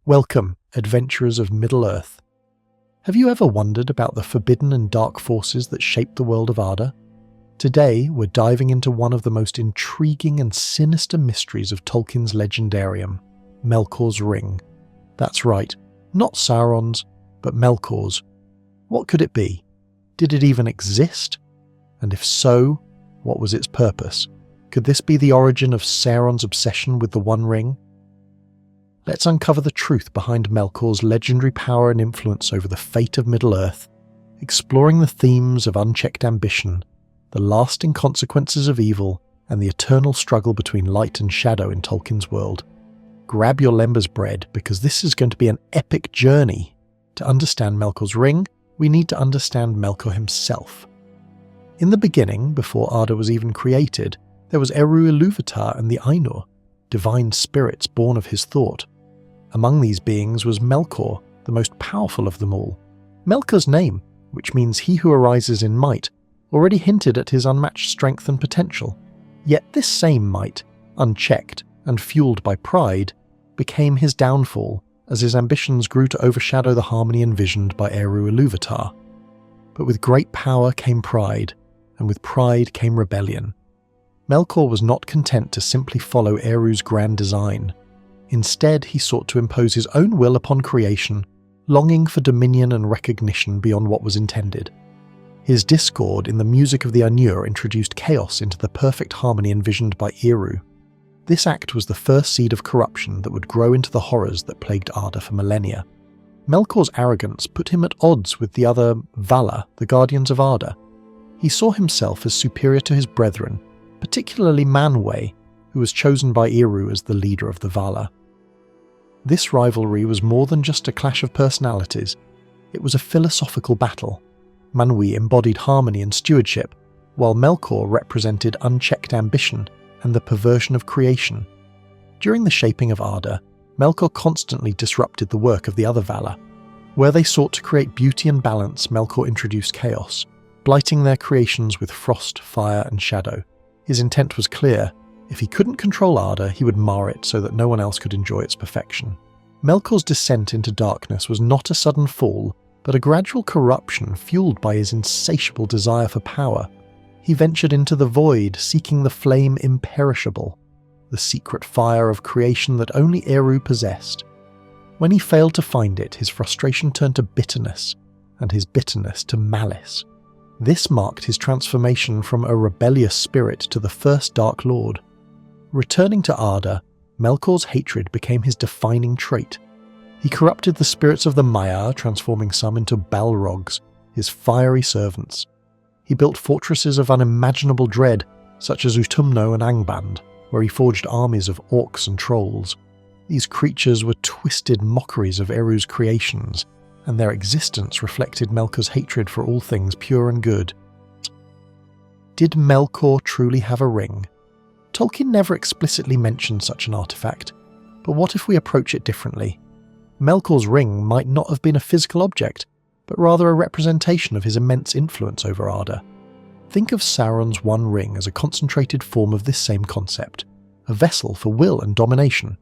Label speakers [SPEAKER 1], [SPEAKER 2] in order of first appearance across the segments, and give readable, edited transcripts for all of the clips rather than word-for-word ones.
[SPEAKER 1] Welcome, adventurers of Middle-earth. Have you ever wondered about the forbidden and dark forces that shape the world of Arda? Today, we're diving into one of the most intriguing and sinister mysteries of Tolkien's Legendarium, Melkor's Ring. That's right, not Sauron's, but Melkor's. What could it be? Did it even exist? And if so, what was its purpose? Could this be the origin of Sauron's obsession with the One Ring? Let's uncover the truth behind Melkor's legendary power and influence over the fate of Middle-earth, exploring the themes of unchecked ambition, the lasting consequences of evil, and the eternal struggle between light and shadow in Tolkien's world. Grab your lember's bread, because this is going to be an epic journey. To understand Melkor's Ring, we need to understand Melkor himself. In the beginning, before Arda was even created, there was Eru Ilúvatar and the Ainur, divine spirits born of his thought. Among these beings was Melkor, the most powerful of them all. Melkor's name, which means he who arises in might, already hinted at his unmatched strength and potential. Yet this same might, unchecked and fueled by pride, became his downfall as his ambitions grew to overshadow the harmony envisioned by Eru Ilúvatar. But with great power came pride, and with pride came rebellion. Melkor was not content to simply follow Eru's grand design. Instead, he sought to impose his own will upon creation, longing for dominion and recognition beyond what was intended. His discord in the music of the Ainur introduced chaos into the perfect harmony envisioned by Eru. This act was the first seed of corruption that would grow into the horrors that plagued Arda for millennia. Melkor's arrogance put him at odds with the other Valar, the guardians of Arda. He saw himself as superior to his brethren, particularly Manwë, who was chosen by Eru as the leader of the Valar. This rivalry was more than just a clash of personalities. It was a philosophical battle. Manwë embodied harmony and stewardship, while Melkor represented unchecked ambition and the perversion of creation. During the shaping of Arda, Melkor constantly disrupted the work of the other Valar. Where they sought to create beauty and balance, Melkor introduced chaos, blighting their creations with frost, fire, and shadow. His intent was clear. If he couldn't control Arda, he would mar it so that no one else could enjoy its perfection. Melkor's descent into darkness was not a sudden fall, but a gradual corruption fueled by his insatiable desire for power. He ventured into the void, seeking the flame imperishable, the secret fire of creation that only Eru possessed. When he failed to find it, his frustration turned to bitterness, and his bitterness to malice. This marked his transformation from a rebellious spirit to the first Dark Lord. Returning to Arda, Melkor's hatred became his defining trait. He corrupted the spirits of the Maiar, transforming some into Balrogs, his fiery servants. He built fortresses of unimaginable dread, such as Utumno and Angband, where he forged armies of orcs and trolls. These creatures were twisted mockeries of Eru's creations, and their existence reflected Melkor's hatred for all things pure and good. Did Melkor truly have a ring? Tolkien never explicitly mentioned such an artifact, but what if we approach it differently? Melkor's ring might not have been a physical object, but rather a representation of his immense influence over Arda. Think of Sauron's One Ring as a concentrated form of this same concept, a vessel for will and domination.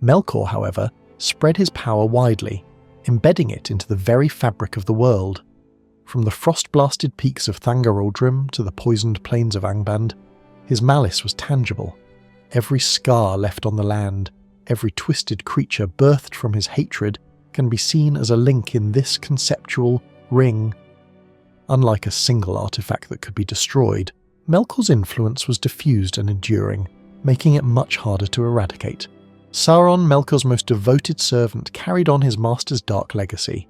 [SPEAKER 1] Melkor, however, spread his power widely, embedding it into the very fabric of the world. From the frost-blasted peaks of Thangorodrim to the poisoned plains of Angband, his malice was tangible. Every scar left on the land, every twisted creature birthed from his hatred can be seen as a link in this conceptual ring. Unlike a single artifact that could be destroyed, Melkor's influence was diffused and enduring, making it much harder to eradicate. Sauron, Melkor's most devoted servant, carried on his master's dark legacy.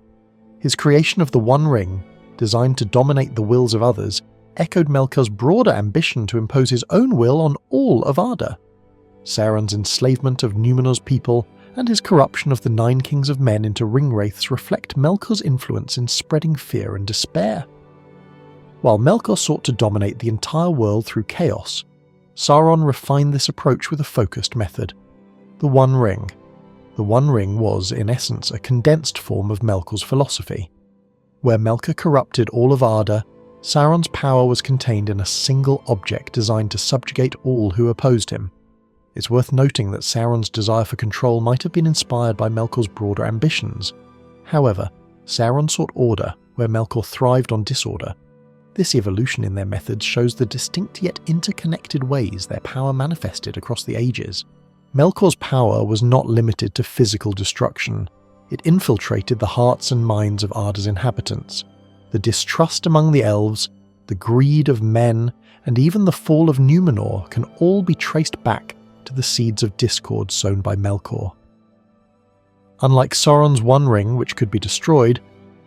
[SPEAKER 1] His creation of the One Ring, designed to dominate the wills of others, echoed Melkor's broader ambition to impose his own will on all of Arda. Sauron's enslavement of Númenor's people and his corruption of the Nine Kings of Men into ringwraiths reflect Melkor's influence in spreading fear and despair. While Melkor sought to dominate the entire world through chaos, Sauron refined this approach with a focused method. The One Ring. The One Ring was, in essence, a condensed form of Melkor's philosophy. Where Melkor corrupted all of Arda, Sauron's power was contained in a single object designed to subjugate all who opposed him. It's worth noting that Sauron's desire for control might have been inspired by Melkor's broader ambitions. However, Sauron sought order where Melkor thrived on disorder. This evolution in their methods shows the distinct yet interconnected ways their power manifested across the ages. Melkor's power was not limited to physical destruction. It infiltrated the hearts and minds of Arda's inhabitants. The distrust among the elves, the greed of men, and even the fall of Numenor can all be traced back to the seeds of discord sown by Melkor. Unlike Sauron's One Ring, which could be destroyed,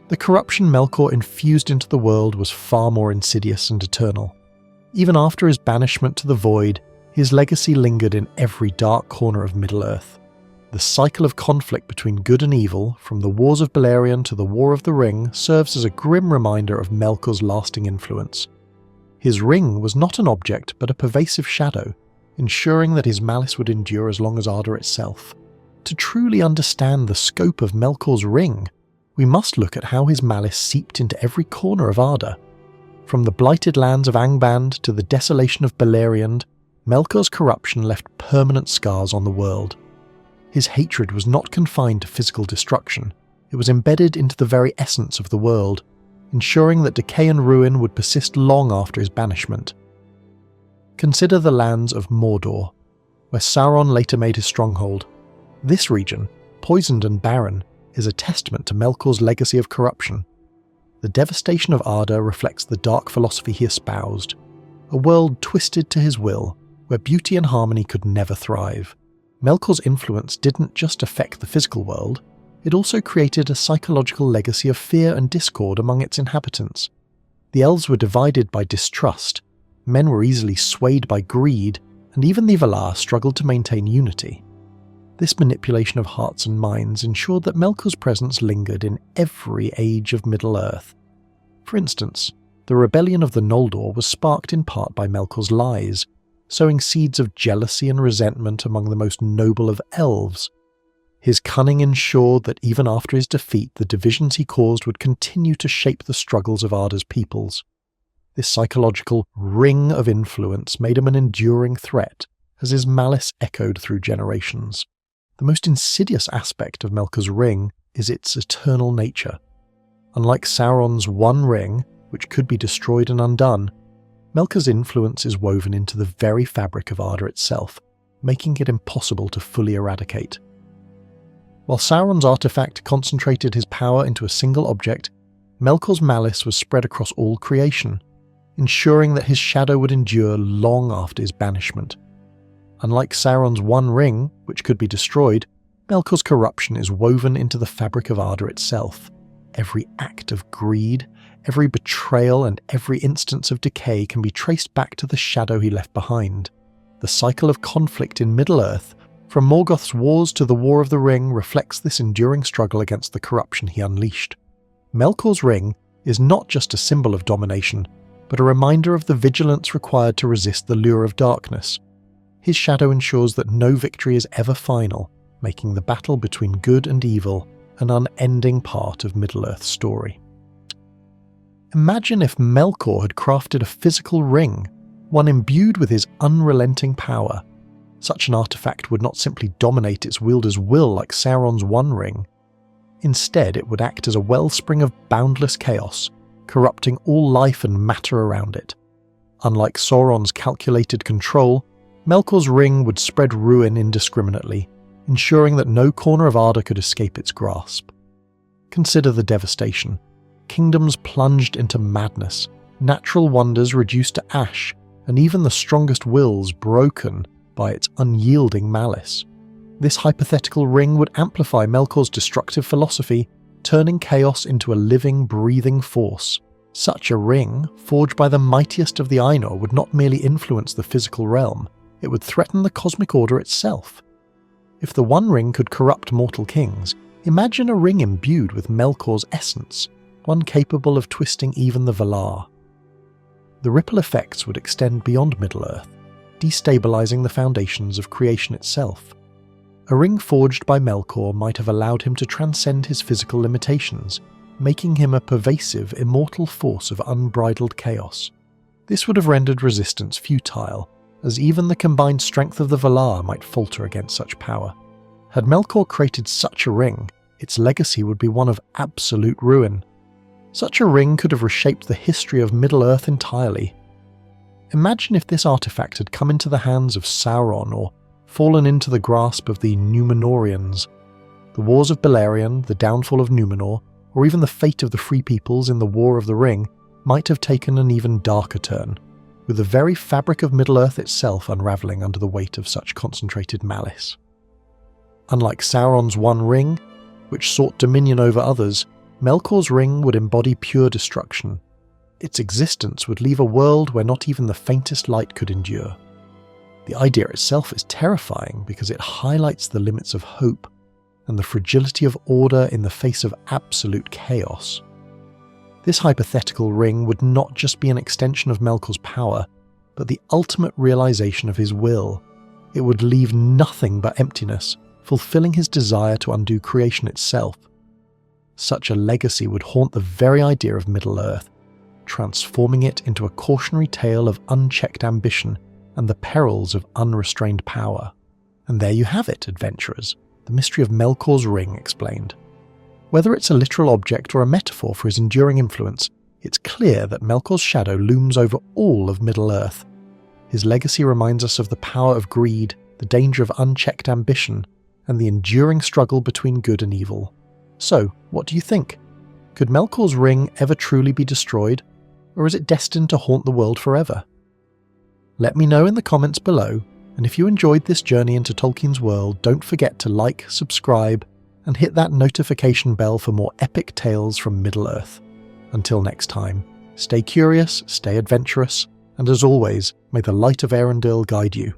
[SPEAKER 1] the corruption Melkor infused into the world was far more insidious and eternal. Even after his banishment to the Void, his legacy lingered in every dark corner of Middle-earth. The cycle of conflict between good and evil, from the Wars of Beleriand to the War of the Ring, serves as a grim reminder of Melkor's lasting influence. His ring was not an object but a pervasive shadow, ensuring that his malice would endure as long as Arda itself. To truly understand the scope of Melkor's ring, we must look at how his malice seeped into every corner of Arda. From the blighted lands of Angband to the desolation of Beleriand, Melkor's corruption left permanent scars on the world. His hatred was not confined to physical destruction, it was embedded into the very essence of the world, ensuring that decay and ruin would persist long after his banishment. Consider the lands of Mordor, where Sauron later made his stronghold. This region, poisoned and barren, is a testament to Melkor's legacy of corruption. The devastation of Arda reflects the dark philosophy he espoused, a world twisted to his will, where beauty and harmony could never thrive. Melkor's influence didn't just affect the physical world, it also created a psychological legacy of fear and discord among its inhabitants. The elves were divided by distrust, men were easily swayed by greed, and even the Valar struggled to maintain unity. This manipulation of hearts and minds ensured that Melkor's presence lingered in every age of Middle-earth. For instance, the rebellion of the Noldor was sparked in part by Melkor's lies, sowing seeds of jealousy and resentment among the most noble of elves. His cunning ensured that even after his defeat, the divisions he caused would continue to shape the struggles of Arda's peoples. This psychological ring of influence made him an enduring threat, as his malice echoed through generations. The most insidious aspect of Melkor's ring is its eternal nature. Unlike Sauron's One Ring, which could be destroyed and undone, Melkor's influence is woven into the very fabric of Arda itself, making it impossible to fully eradicate. While Sauron's artifact concentrated his power into a single object, Melkor's malice was spread across all creation, ensuring that his shadow would endure long after his banishment. Unlike Sauron's One Ring, which could be destroyed, Melkor's corruption is woven into the fabric of Arda itself. Every act of greed, every betrayal, and every instance of decay can be traced back to the shadow he left behind. The cycle of conflict in Middle-earth, from Morgoth's wars to the War of the Ring, reflects this enduring struggle against the corruption he unleashed. Melkor's ring is not just a symbol of domination, but a reminder of the vigilance required to resist the lure of darkness. His shadow ensures that no victory is ever final, making the battle between good and evil an unending part of Middle-earth's story. Imagine if Melkor had crafted a physical ring, one imbued with his unrelenting power. Such an artifact would not simply dominate its wielder's will like Sauron's One Ring. Instead, it would act as a wellspring of boundless chaos, corrupting all life and matter around it. Unlike Sauron's calculated control, Melkor's ring would spread ruin indiscriminately, ensuring that no corner of Arda could escape its grasp. Consider the devastation. Kingdoms plunged into madness, natural wonders reduced to ash, and even the strongest wills broken by its unyielding malice. This hypothetical ring would amplify Melkor's destructive philosophy, turning chaos into a living, breathing force. Such a ring, forged by the mightiest of the Ainur, would not merely influence the physical realm, it would threaten the cosmic order itself. If the One Ring could corrupt mortal kings, imagine a ring imbued with Melkor's essence, one capable of twisting even the Valar. The ripple effects would extend beyond Middle-earth, destabilizing the foundations of creation itself. A ring forged by Melkor might have allowed him to transcend his physical limitations, making him a pervasive, immortal force of unbridled chaos. This would have rendered resistance futile, as even the combined strength of the Valar might falter against such power. Had Melkor created such a ring, its legacy would be one of absolute ruin. Such a ring could have reshaped the history of Middle-earth entirely. Imagine if this artifact had come into the hands of Sauron or fallen into the grasp of the Númenóreans. The wars of Beleriand, the downfall of Númenor, or even the fate of the Free Peoples in the War of the Ring might have taken an even darker turn, with the very fabric of Middle-earth itself unravelling under the weight of such concentrated malice. Unlike Sauron's One Ring, which sought dominion over others, Melkor's ring would embody pure destruction. Its existence would leave a world where not even the faintest light could endure. The idea itself is terrifying because it highlights the limits of hope and the fragility of order in the face of absolute chaos. This hypothetical ring would not just be an extension of Melkor's power, but the ultimate realization of his will. It would leave nothing but emptiness, fulfilling his desire to undo creation itself. Such a legacy would haunt the very idea of Middle-earth, transforming it into a cautionary tale of unchecked ambition and the perils of unrestrained power. And there you have it, adventurers, the mystery of Melkor's ring explained. Whether it's a literal object or a metaphor for his enduring influence, it's clear that Melkor's shadow looms over all of Middle-earth. His legacy reminds us of the power of greed, the danger of unchecked ambition, and the enduring struggle between good and evil. So, what do you think? Could Melkor's ring ever truly be destroyed, or is it destined to haunt the world forever? Let me know in the comments below, and if you enjoyed this journey into Tolkien's world, don't forget to like, subscribe, and hit that notification bell for more epic tales from Middle-earth. Until next time, stay curious, stay adventurous, and as always, may the light of Arendelle guide you.